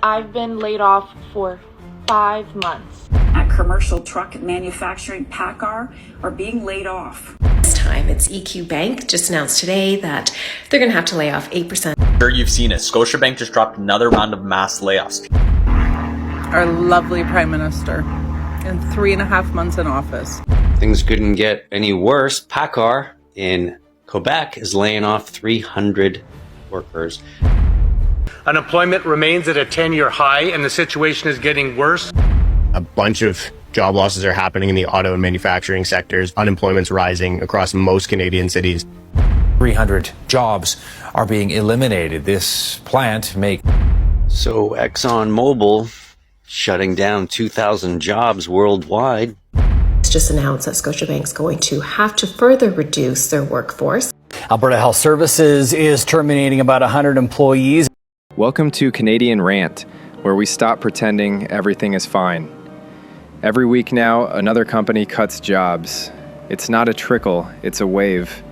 I've been laid off for 5 months. At commercial truck manufacturing PACCAR are being laid off. This time, it's EQ Bank just announced today that they're going to have to lay off 8%. I'm sure you've seen it. Scotiabank just dropped another round of mass layoffs. Our lovely Prime Minister in 3.5 months in office. Things couldn't get any worse. PACCAR in Quebec is laying off 300 workers. Unemployment remains at a 10-year high, and the situation is getting worse. A bunch of job losses are happening in the auto and manufacturing sectors. Unemployment's rising across most Canadian cities. 300 jobs are being eliminated. This plant may... So ExxonMobil shutting down 2,000 jobs worldwide. It's just announced that Scotiabank's going to have to further reduce their workforce. Alberta Health Services is terminating about 100 employees. Welcome to Canadian Rant, where we stop pretending everything is fine. Every week now, another company cuts jobs. It's not a trickle, it's a wave.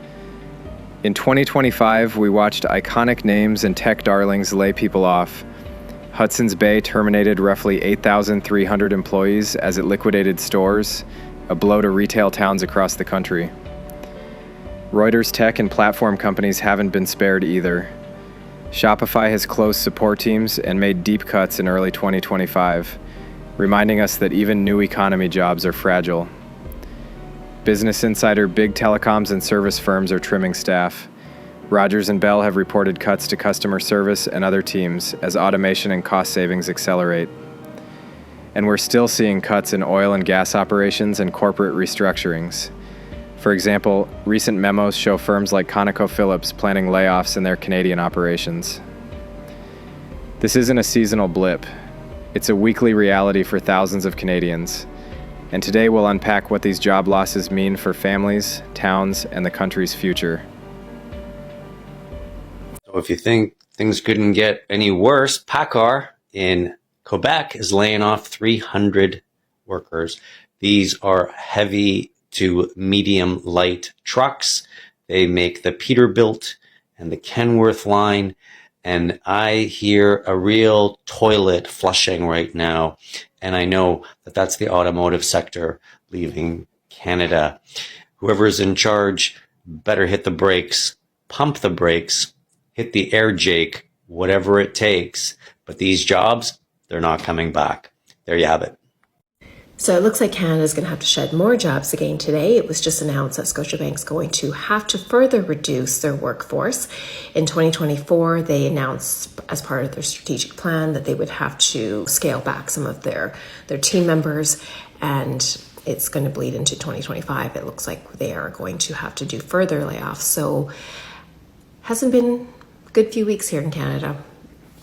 In 2025, we watched iconic names and tech darlings lay people off. Hudson's Bay terminated roughly 8,300 employees as it liquidated stores, a blow to retail towns across the country. Reuters tech and platform companies haven't been spared either. Shopify has closed support teams and made deep cuts in early 2025, reminding us that even new economy jobs are fragile. Business Insider, big telecoms and service firms are trimming staff. Rogers and Bell have reported cuts to customer service and other teams as automation and cost savings accelerate. And we're still seeing cuts in oil and gas operations and corporate restructurings. For example, recent memos show firms like ConocoPhillips planning layoffs in their Canadian operations. This isn't a seasonal blip. It's a weekly reality for thousands of Canadians. And today we'll unpack what these job losses mean for families, towns, and the country's future. So if you think things couldn't get any worse, PACCAR in Quebec is laying off 300 workers. These are heavy to medium light trucks. They make the Peterbilt and the Kenworth line. And I hear a real toilet flushing right now. And I know that that's the automotive sector leaving Canada. Whoever's in charge better hit the brakes, pump the brakes, hit the air jake, whatever it takes. But these jobs, they're not coming back. There you have it. So it looks like Canada's going to have to shed more jobs again today. It was just announced that Scotiabank's going to have to further reduce their workforce. In 2024, they announced as part of their strategic plan that they would have to scale back some of their team members, and it's going to bleed into 2025. It looks like they are going to have to do further layoffs. So hasn't been a good few weeks here in Canada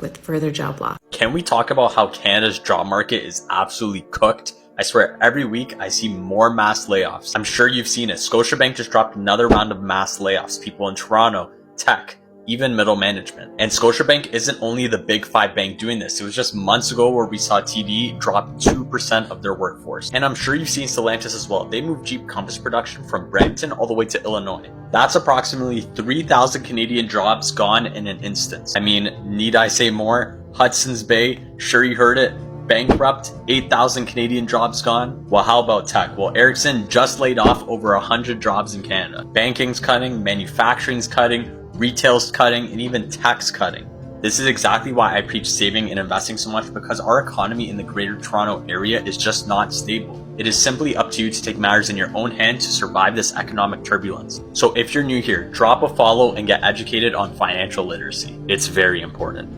with further job loss. Can we talk about how Canada's job market is absolutely cooked? I swear, every week I see more mass layoffs. I'm sure you've seen it. Scotiabank just dropped another round of mass layoffs. People in Toronto, tech, even middle management. And Scotiabank isn't only the big five bank doing this. It was just months ago where we saw TD drop 2% of their workforce. And I'm sure you've seen Stellantis as well. They moved Jeep Compass production from Brampton all the way to Illinois. That's approximately 3,000 Canadian jobs gone in an instance. I mean, need I say more? Hudson's Bay, sure you heard it. Bankrupt, 8,000 Canadian jobs gone. Well, how about tech? Well, Ericsson just laid off over 100 jobs in Canada. Banking's cutting, manufacturing's cutting, retail's cutting, and even tech's cutting. This is exactly why I preach saving and investing so much, because our economy in the Greater Toronto area is just not stable. It is simply up to you to take matters in your own hand to survive this economic turbulence. So if you're new here, drop a follow and get educated on financial literacy. It's very important.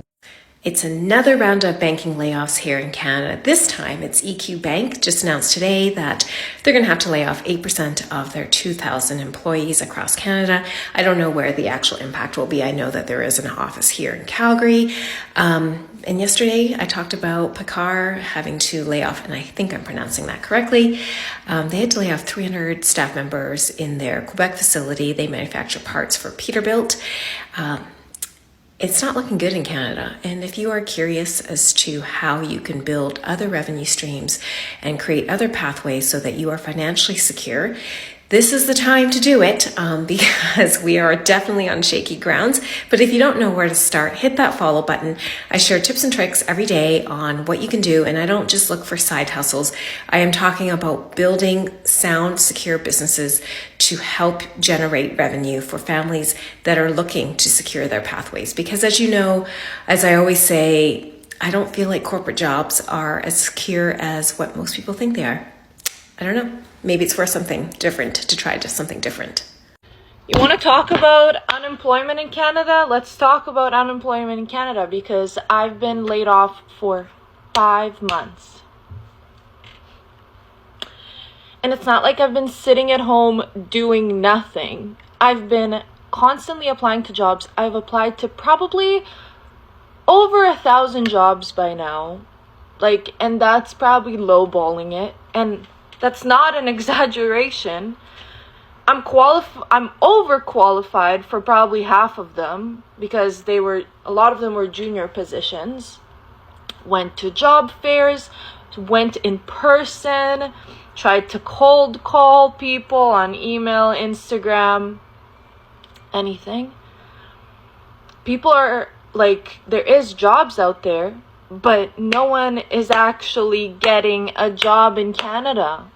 It's another round of banking layoffs here in Canada. This time, it's EQ Bank just announced today that they're going to have to lay off 8% of their 2,000 employees across Canada. I don't know where the actual impact will be. I know that there is an office here in Calgary. And yesterday, I talked about PACCAR having to lay off, and I think I'm pronouncing that correctly. They had to lay off 300 staff members in their Quebec facility. They manufacture parts for Peterbilt. It's not looking good in Canada. And if you are curious as to how you can build other revenue streams and create other pathways so that you are financially secure, this is the time to do it because we are definitely on shaky grounds. But if you don't know where to start, hit that follow button. I share tips and tricks every day on what you can do. And I don't just look for side hustles. I am talking about building sound, secure businesses to help generate revenue for families that are looking to secure their pathways. Because as you know, as I always say, I don't feel like corporate jobs are as secure as what most people think they are. I don't know. Maybe it's worth something different to try just something different. You want to talk about unemployment in Canada? Let's talk about unemployment in Canada because I've been laid off for 5 months. And it's not like I've been sitting at home doing nothing. I've been constantly applying to jobs. I've applied to probably over 1,000 jobs by now. And that's probably lowballing it. And that's not an exaggeration. I'm overqualified for probably half of them because a lot of them were junior positions. Went to job fairs, went in person, tried to cold call people on email, Instagram, anything. People are there is jobs out there, but no one is actually getting a job in Canada.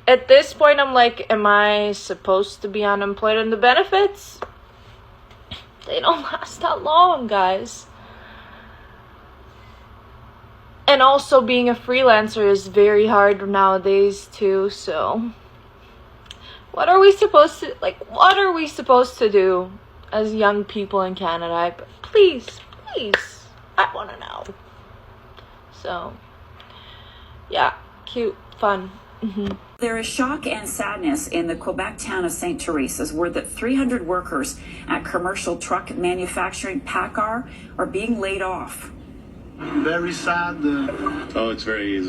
At this point, I'm am I supposed to be unemployed? And the benefits, they don't last that long, guys. And also being a freelancer is very hard nowadays too, so what are we supposed to do as young people in Canada? Please, I want to know. So, yeah, cute, fun. There is shock and sadness in the Quebec town of St. Therese as word that 300 workers at commercial truck manufacturing PACCAR are being laid off. Very sad. It's very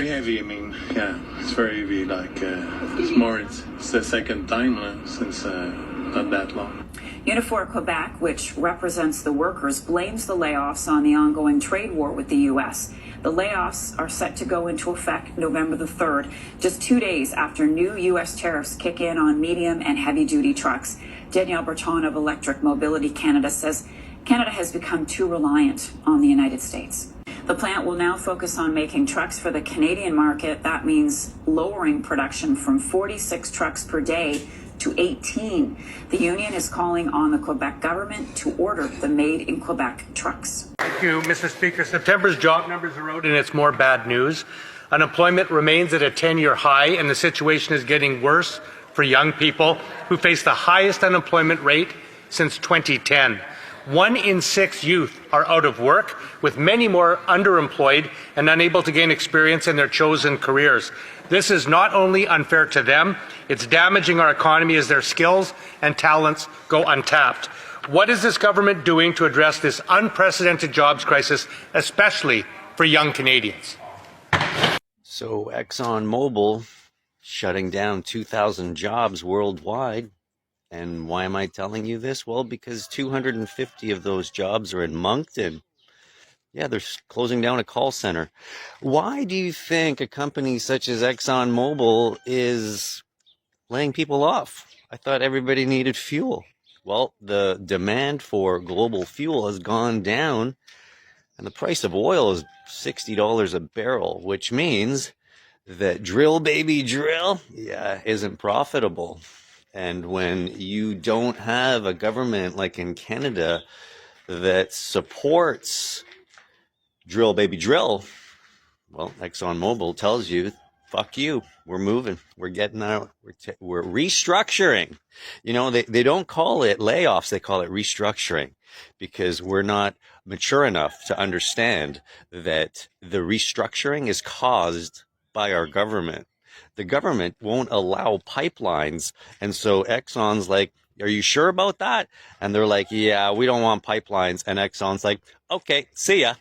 heavy. I mean, yeah, it's very heavy. It's the second time since not that long. Unifor Quebec, which represents the workers, blames the layoffs on the ongoing trade war with the U.S. The layoffs are set to go into effect November the 3rd, just 2 days after new U.S. tariffs kick in on medium and heavy-duty trucks. Danielle Breton of Electric Mobility Canada says Canada has become too reliant on the United States. The plant will now focus on making trucks for the Canadian market. That means lowering production from 46 trucks per day to 18. The union is calling on the Quebec government to order the Made in Quebec trucks. Thank you, Mr. Speaker. September's job numbers are out and it's more bad news. Unemployment remains at a 10-year high and the situation is getting worse for young people who face the highest unemployment rate since 2010. 1 in 6 youth are out of work, with many more underemployed and unable to gain experience in their chosen careers. This is not only unfair to them, it's damaging our economy as their skills and talents go untapped. What is this government doing to address this unprecedented jobs crisis, especially for young Canadians? So ExxonMobil shutting down 2,000 jobs worldwide. And why am I telling you this? Well, because 250 of those jobs are in Moncton. Yeah, they're closing down a call center. Why do you think a company such as ExxonMobil is laying people off? I thought everybody needed fuel. Well, the demand for global fuel has gone down, and the price of oil is $60 a barrel, which means that drill, baby, drill, isn't profitable. And when you don't have a government like in Canada that supports drill, baby, drill, well, ExxonMobil tells you, fuck you, we're moving, we're getting out, we're restructuring. You know, they don't call it layoffs, they call it restructuring, because we're not mature enough to understand that the restructuring is caused by our government. The government won't allow pipelines. And so Exxon's like, are you sure about that? And they're like, yeah, we don't want pipelines. And Exxon's like, okay, see ya.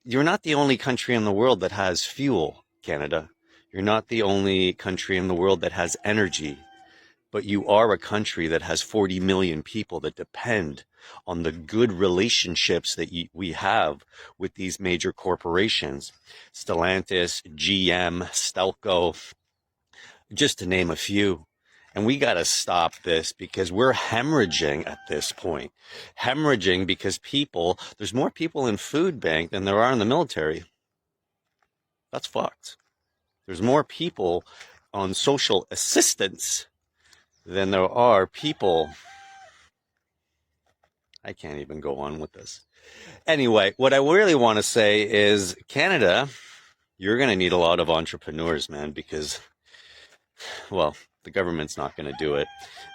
You're not the only country in the world that has fuel, Canada. You're not the only country in the world that has energy. but you are a country that has 40 million people that depend on the good relationships that we have with these major corporations. Stellantis, GM, Stelco, just to name a few. And we got to stop this because we're hemorrhaging at this point. Hemorrhaging because there's more people in food bank than there are in the military. That's fucked. There's more people on social assistance than there are people. I can't even go on with this. Anyway, what I really want to say is Canada, you're going to need a lot of entrepreneurs, man, because, well, the government's not going to do it,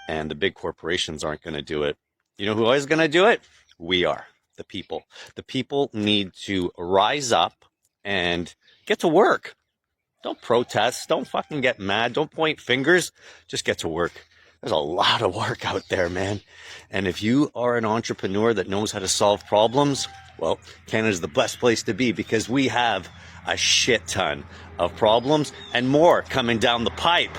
and the big corporations aren't going to do it. You know who is going to do it? We are, the people. The people need to rise up and get to work. Don't protest. Don't fucking get mad. Don't point fingers. Just get to work. There's a lot of work out there, man. And if you are an entrepreneur that knows how to solve problems, well, Canada's the best place to be because we have a shit ton of problems and more coming down the pipe,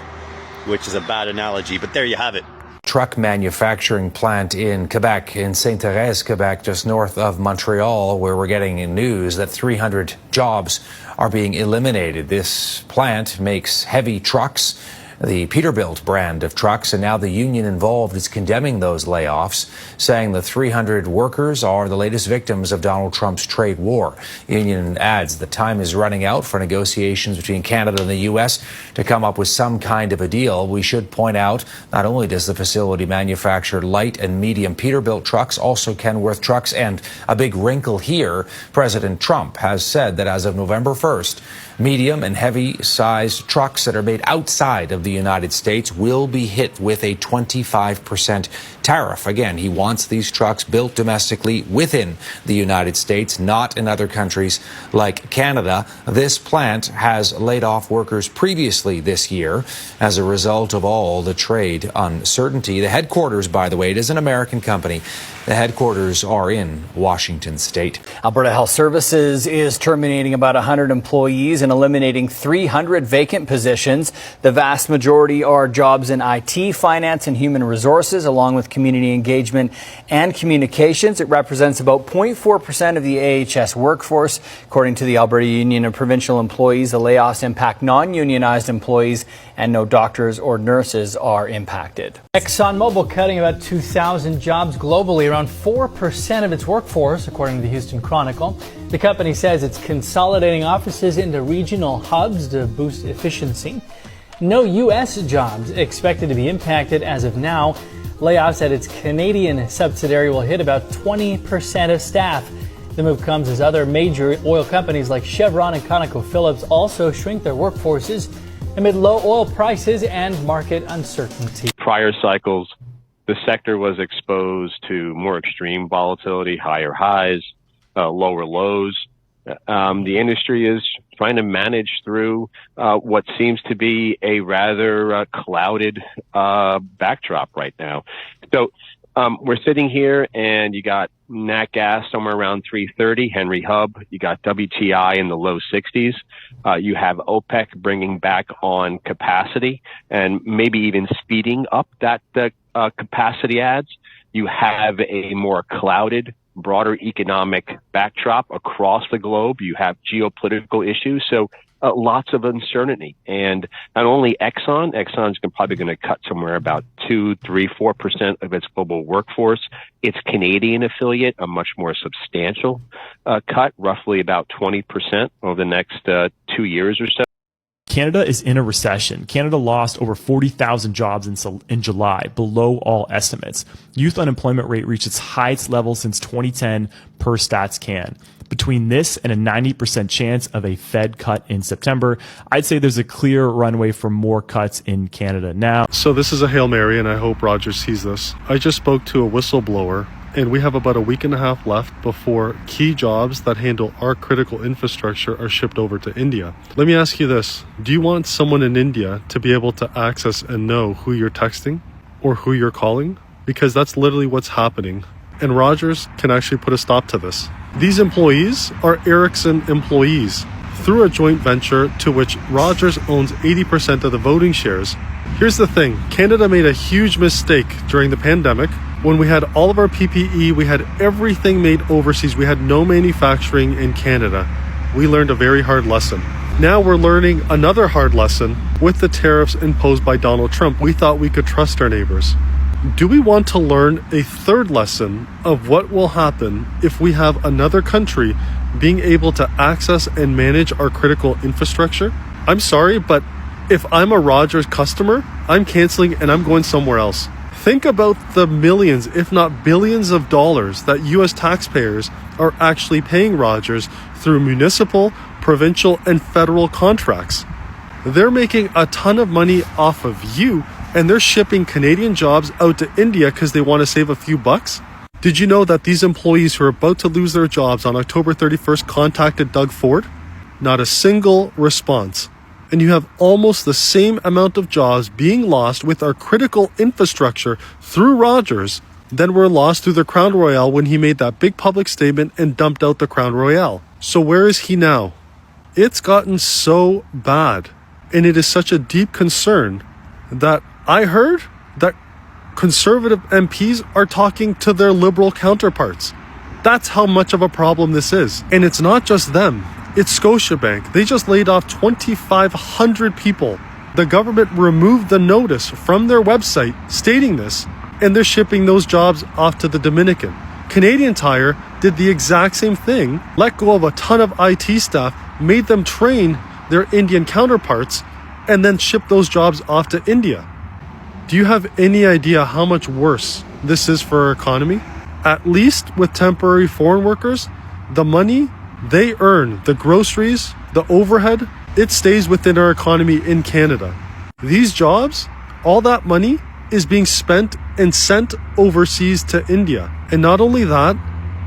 which is a bad analogy, but there you have it. Truck manufacturing plant in Quebec, in Sainte-Thérèse, Quebec, just north of Montreal, where we're getting news that 300 jobs are being eliminated. This plant makes heavy trucks, the Peterbilt brand of trucks, and now the union involved is condemning those layoffs, saying the 300 workers are the latest victims of Donald Trump's trade war. Union adds the time is running out for negotiations between Canada and the U.S. to come up with some kind of a deal. We should point out, not only does the facility manufacture light and medium Peterbilt trucks, also Kenworth trucks, and a big wrinkle here, President Trump has said that as of November 1st, medium and heavy-sized trucks that are made outside of the United States will be hit with a 25% tariff. Again, he wants these trucks built domestically within the United States, not in other countries like Canada. This plant has laid off workers previously this year as a result of all the trade uncertainty. The headquarters, by the way, it is an American company. The headquarters are in Washington State. Alberta Health Services is terminating about 100 employees and eliminating 300 vacant positions. The vast majority are jobs in IT, finance, and human resources, along with community engagement and communications. It represents about 0.4% of the AHS workforce. According to the Alberta Union of Provincial Employees, the layoffs impact non-unionized employees, and no doctors or nurses are impacted. ExxonMobil cutting about 2,000 jobs globally, around 4% of its workforce, according to the Houston Chronicle. The company says it's consolidating offices into regional hubs to boost efficiency. No U.S. jobs expected to be impacted as of now. Layoffs at its Canadian subsidiary will hit about 20% of staff. The move comes as other major oil companies like Chevron and ConocoPhillips also shrink their workforces amid low oil prices and market uncertainty. Prior cycles, the sector was exposed to more extreme volatility, higher highs, lower lows. The industry is trying to manage through what seems to be a rather clouded backdrop right now. So we're sitting here and you got nat gas somewhere around 330, Henry Hub. You got WTI in the low 60s. You have OPEC bringing back on capacity and maybe even speeding up that capacity adds. You have a more clouded, broader economic backdrop across the globe. You have geopolitical issues. So lots of uncertainty. And not only Exxon's probably going to cut somewhere about 2, 3, 4% of its global workforce. Its Canadian affiliate, a much more substantial cut, roughly about 20% over the next 2 years or so. Canada is in a recession. Canada lost over 40,000 jobs in July, below all estimates. Youth unemployment rate reached its highest level since 2010 per StatsCan. Between this and a 90% chance of a Fed cut in September, I'd say there's a clear runway for more cuts in Canada now. So this is a Hail Mary, and I hope Roger sees this. I just spoke to a whistleblower, and we have about a week and a half left before key jobs that handle our critical infrastructure are shipped over to India. Let me ask you this. Do you want someone in India to be able to access and know who you're texting or who you're calling? Because that's literally what's happening. And Rogers can actually put a stop to this. These employees are Ericsson employees. through a joint venture to which Rogers owns 80% of the voting shares. Here's the thing, Canada made a huge mistake during the pandemic. When we had all of our PPE, we had everything made overseas. We had no manufacturing in Canada. We learned a very hard lesson. Now we're learning another hard lesson with the tariffs imposed by Donald Trump. We thought we could trust our neighbors. Do we want to learn a third lesson of what will happen if we have another country being able to access and manage our critical infrastructure? I'm sorry, but if I'm a Rogers customer, I'm canceling and I'm going somewhere else. Think about the millions, if not billions of dollars that US taxpayers are actually paying Rogers through municipal, provincial, and federal contracts. They're making a ton of money off of you, and they're shipping Canadian jobs out to India because they want to save a few bucks. Did you know that these employees who are about to lose their jobs on October 31st contacted Doug Ford? Not a single response. And you have almost the same amount of jobs being lost with our critical infrastructure through Rogers than were lost through the Crown Royal when he made that big public statement and dumped out the Crown Royal. So where is he now? It's gotten so bad, and it is such a deep concern that I heard that Conservative MPs are talking to their Liberal counterparts. That's how much of a problem this is. And it's not just them. It's Scotiabank. They just laid off 2,500 people. The government removed the notice from their website stating this, and they're shipping those jobs off to the Dominican. Canadian Tire did the exact same thing, let go of a ton of IT staff, made them train their Indian counterparts, and then ship those jobs off to India. Do you have any idea how much worse this is for our economy? At least with temporary foreign workers, the money they earn, the groceries, the overhead, it stays within our economy in Canada. These jobs, all that money is being spent and sent overseas to India. And not only that,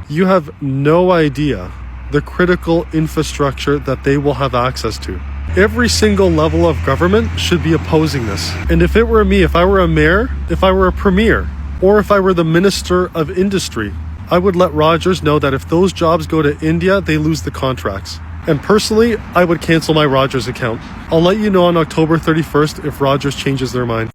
you have no idea the critical infrastructure that they will have access to. Every single level of government should be opposing this. And if it were me, if I were a mayor, if I were a premier, or if I were the Minister of Industry, I would let Rogers know that if those jobs go to India, they lose the contracts. And personally, I would cancel my Rogers account. I'll let you know on October 31st if Rogers changes their mind.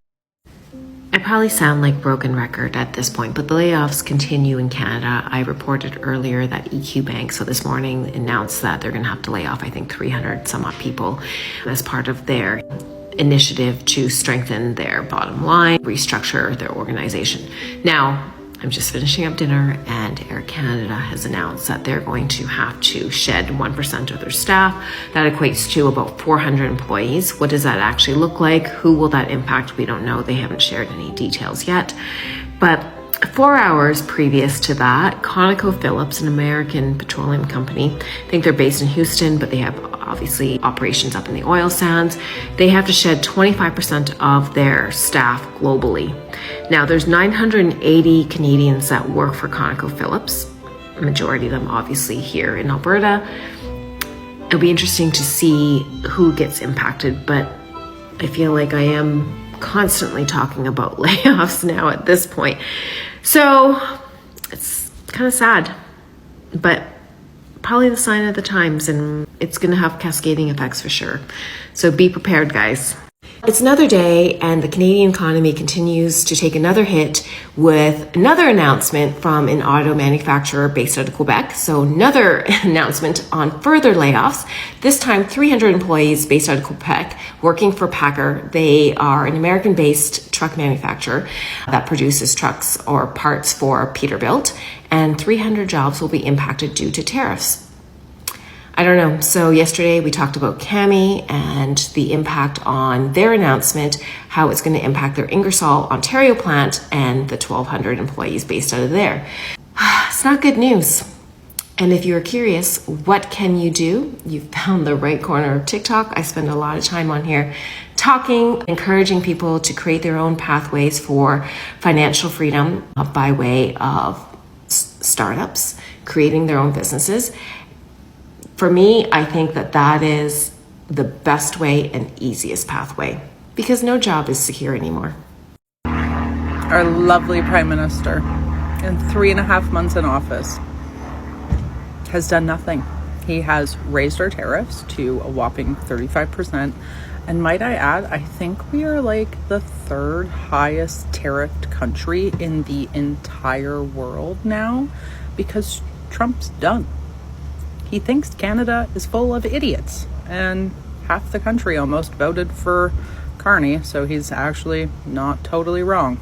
I probably sound like broken record at this point, but the layoffs continue in Canada. I reported earlier that EQ Bank, so this morning, announced that they're going to have to lay off, I think, 300 some odd people as part of their initiative to strengthen their bottom line, restructure their organization. Now, I'm just finishing up dinner, and Air Canada has announced that they're going to have to shed 1% of their staff. That equates to about 400 employees. What does that actually look like? Who will that impact? We don't know. They haven't shared any details yet. But 4 hours previous to that, ConocoPhillips, an American petroleum company, I think they're based in Houston, but they have obviously operations up in the oil sands. They have to shed 25% of their staff globally. Now, there's 980 Canadians that work for ConocoPhillips, a majority of them obviously here in Alberta. It'll be interesting to see who gets impacted, but I feel like I am constantly talking about layoffs now at this point. So it's kind of sad, but probably the sign of the times, and it's going to have cascading effects for sure. So be prepared, guys. It's another day, and the Canadian economy continues to take another hit with another announcement from an auto manufacturer based out of Quebec. So another announcement on further layoffs, this time 300 employees based out of Quebec working for PACCAR. They are an American-based truck manufacturer that produces trucks or parts for Peterbilt, and 300 jobs will be impacted due to tariffs. I don't know. So yesterday we talked about Cami and the impact on their announcement, how it's going to impact their Ingersoll, Ontario plant and the 1,200 employees based out of there. It's not good news. And if you're curious, what can you do? You've found the right corner of TikTok. I spend a lot of time on here talking, encouraging people to create their own pathways for financial freedom by way of startups, creating their own businesses. For me, I think that that is the best way and easiest pathway because no job is secure anymore. Our lovely Prime Minister, in 3.5 months in office, has done nothing. He has raised our tariffs to a whopping 35%. And might I add, I think we are like the third highest tariffed country in the entire world now, because Trump's done. He thinks Canada is full of idiots, and half the country almost voted for Carney, so he's actually not totally wrong.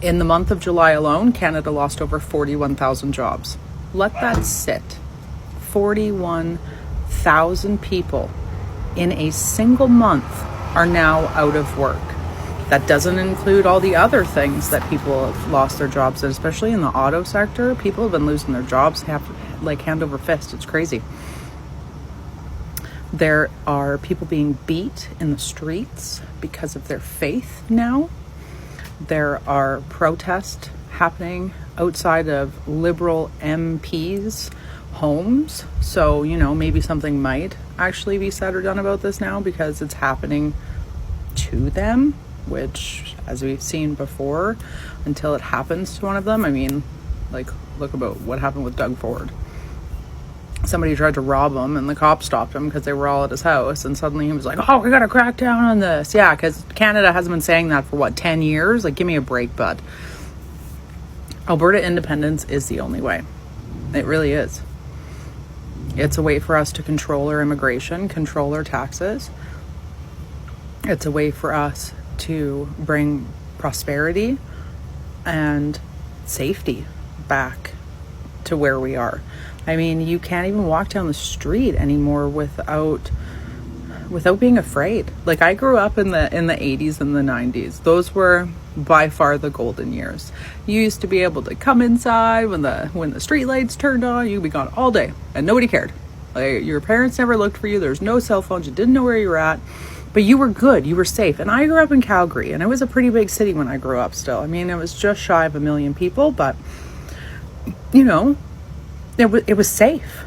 In the month of July alone, Canada lost over 41,000 jobs. Let that sit. 41,000 people in a single month are now out of work. That doesn't include all the other things that people have lost their jobs in, especially in the auto sector. People have been losing their jobs like hand over fist. It's crazy. There are people being beat in the streets because of their faith now. There are protests happening outside of Liberal MPs' homes. So, maybe something might actually be said or done about this now, because it's happening to them, which, as we've seen before, until it happens to one of them. I mean, look about what happened with Doug Ford. Somebody tried to rob him and the cops stopped him because they were all at his house, and suddenly he was like, oh, we gotta crack down on this. Yeah, because Canada hasn't been saying that for 10 years? Like, give me a break, bud. Alberta independence is the only way. It really is. It's a way for us to control our immigration, control our taxes. It's a way for us to bring prosperity and safety back to where we are. I mean, you can't even walk down the street anymore without being afraid. Like, I grew up in the 80s and the 90s. Those were by far the golden years. You used to be able to come inside when the street lights turned on. You'd be gone all day and nobody cared. Like, your parents never looked for you. There's no cell phones. You didn't know where you were at, but you were good. You were safe. And I grew up in Calgary, and it was a pretty big city when I grew up still. I mean, it was just shy of 1 million people, but it was safe.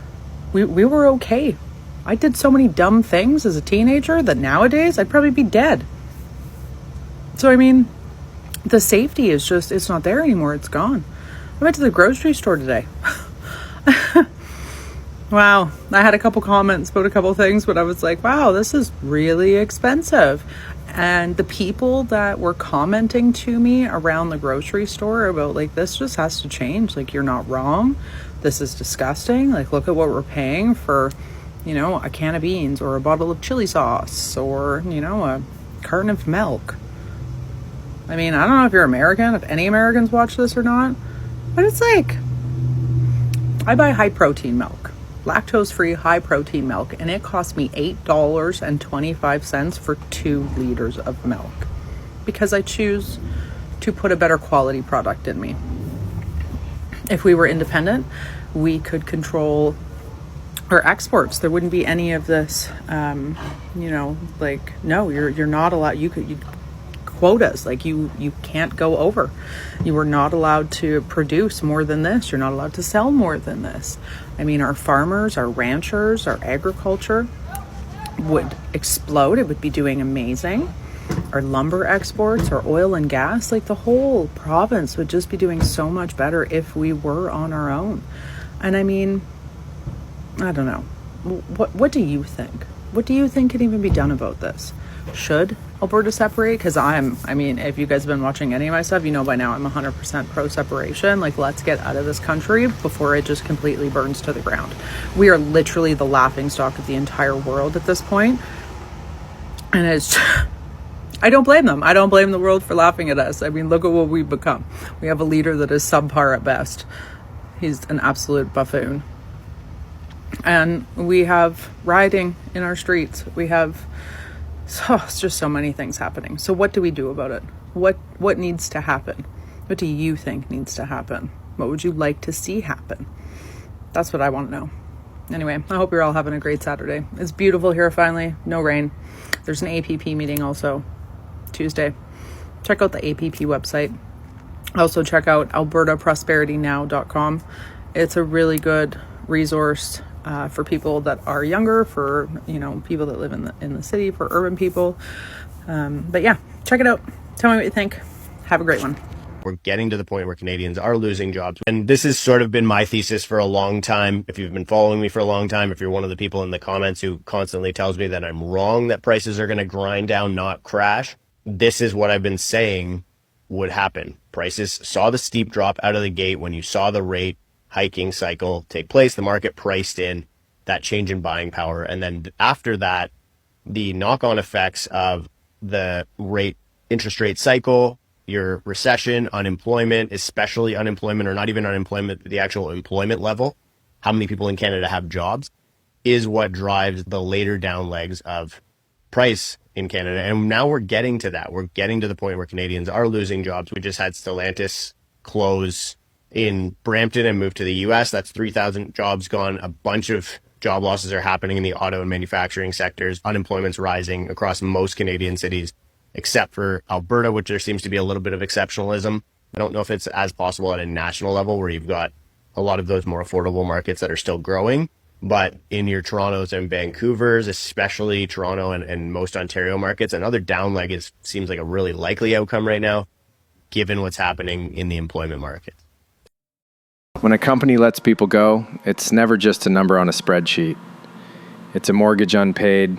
We were okay. I did so many dumb things as a teenager that nowadays I'd probably be dead. So, I mean, the safety is just, it's not there anymore. It's gone. I went to the grocery store today. Wow. I had a couple comments about a couple things, but I was like, wow, this is really expensive. And the people that were commenting to me around the grocery store about, like, this just has to change. Like, you're not wrong. This is disgusting. Like, look at what we're paying for, a can of beans or a bottle of chili sauce or, a carton of milk. I mean, I don't know if you're American, if any Americans watch this or not, but it's like, I buy high protein milk, lactose-free high protein milk, and it cost me $8.25 for 2 liters of milk because I choose to put a better quality product in me. If we were independent, we could control our exports. There wouldn't be any of this, no, you're not allowed. You quotas, like you can't go over. You are not allowed to produce more than this. You're not allowed to sell more than this. I mean, our farmers, our ranchers, our agriculture would explode. It would be doing amazing. Our lumber exports, our oil and gas, like the whole province would just be doing so much better if we were on our own. And I mean, I don't know. What do you think? What do you think can even be done about this? Should Alberta separate? Because if you guys have been watching any of my stuff, by now I'm 100% pro-separation. Like, let's get out of this country before it just completely burns to the ground. We are literally the laughingstock of the entire world at this point. And it's... I don't blame them. I don't blame the world for laughing at us. I mean, look at what we've become. We have a leader that is subpar at best. He's an absolute buffoon. And we have rioting in our streets. We have... it's just so many things happening. So what do we do about it? What needs to happen? What do you think needs to happen? What would you like to see happen? That's what I want to know. Anyway, I hope you're all having a great Saturday. It's beautiful here finally. No rain. There's an APP meeting also Tuesday. Check out the APP website. Also check out albertaprosperitynow.com. It's a really good resource for people that are younger, for people that live in the city, for urban people. But yeah, check it out. Tell me what you think. Have a great one. We're getting to the point where Canadians are losing jobs. And this has sort of been my thesis for a long time. If you've been following me for a long time, if you're one of the people in the comments who constantly tells me that I'm wrong, that prices are going to grind down, not crash, this is what I've been saying would happen. Prices saw the steep drop out of the gate when you saw the rate hiking cycle take place. The market priced in that change in buying power. And then after that, the knock-on effects of the interest rate cycle, your recession, unemployment, especially unemployment, or not even unemployment, the actual employment level, how many people in Canada have jobs, is what drives the later down legs of price in Canada. And now we're getting to that. We're getting to the point where Canadians are losing jobs. We just had Stellantis close in Brampton and move to the US. That's 3,000 jobs gone. A bunch of job losses are happening in the auto and manufacturing sectors. Unemployment's rising across most Canadian cities, except for Alberta, which there seems to be a little bit of exceptionalism. I don't know if it's as possible at a national level where you've got a lot of those more affordable markets that are still growing. But in your Torontos and Vancouvers, especially Toronto and most Ontario markets, another down leg seems like a really likely outcome right now, given what's happening in the employment market. When a company lets people go, it's never just a number on a spreadsheet. It's a mortgage unpaid,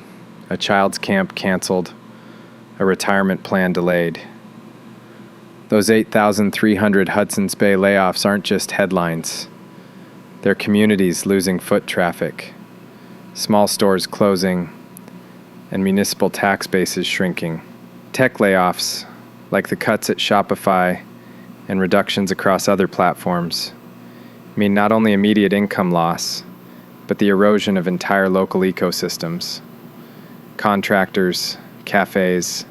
a child's camp canceled, a retirement plan delayed. Those 8,300 Hudson's Bay layoffs aren't just headlines. They're communities losing foot traffic, small stores closing, and municipal tax bases shrinking. Tech layoffs, like the cuts at Shopify and reductions across other platforms, mean not only immediate income loss, but the erosion of entire local ecosystems. Contractors, cafes,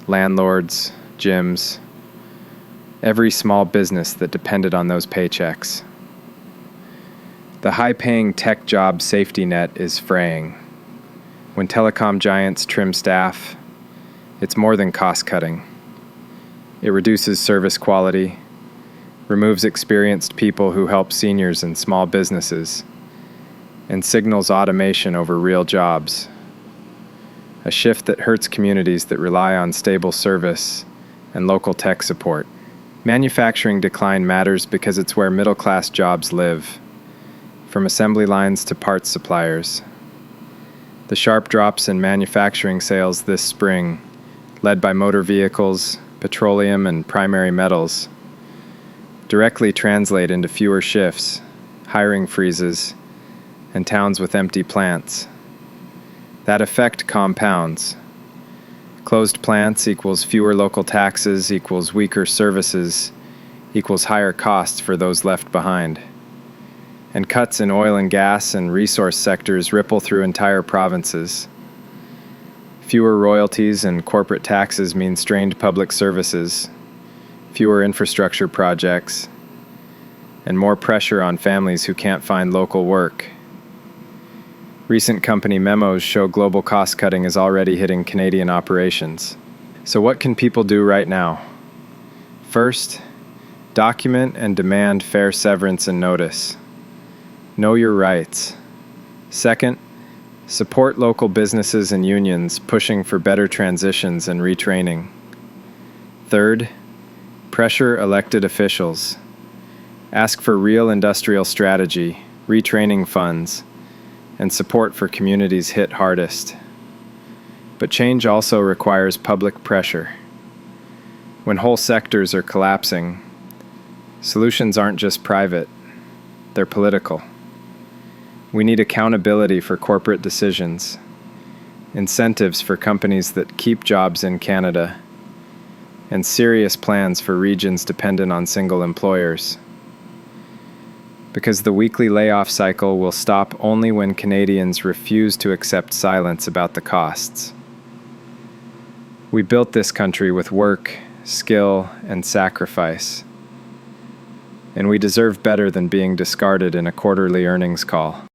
landlords, gyms, every small business that depended on those paychecks. The high-paying tech job safety net is fraying. When telecom giants trim staff, it's more than cost-cutting. It reduces service quality, removes experienced people who help seniors and small businesses, and signals automation over real jobs. A shift that hurts communities that rely on stable service and local tech support. Manufacturing decline matters because it's where middle-class jobs live, from assembly lines to parts suppliers. The sharp drops in manufacturing sales this spring, led by motor vehicles, petroleum, and primary metals, directly translate into fewer shifts, hiring freezes, and towns with empty plants. That effect compounds. Closed plants equals fewer local taxes, equals weaker services, equals higher costs for those left behind. And cuts in oil and gas and resource sectors ripple through entire provinces. Fewer royalties and corporate taxes mean strained public services, fewer infrastructure projects, and more pressure on families who can't find local work. Recent company memos show global cost-cutting is already hitting Canadian operations. So what can people do right now? First, document and demand fair severance and notice. Know your rights. Second, support local businesses and unions pushing for better transitions and retraining. Third, pressure elected officials. Ask for real industrial strategy, retraining funds, and support for communities hit hardest. But change also requires public pressure. When whole sectors are collapsing, solutions aren't just private, they're political. We need accountability for corporate decisions, incentives for companies that keep jobs in Canada, and serious plans for regions dependent on single employers. Because the weekly layoff cycle will stop only when Canadians refuse to accept silence about the costs. We built this country with work, skill, and sacrifice, and we deserve better than being discarded in a quarterly earnings call.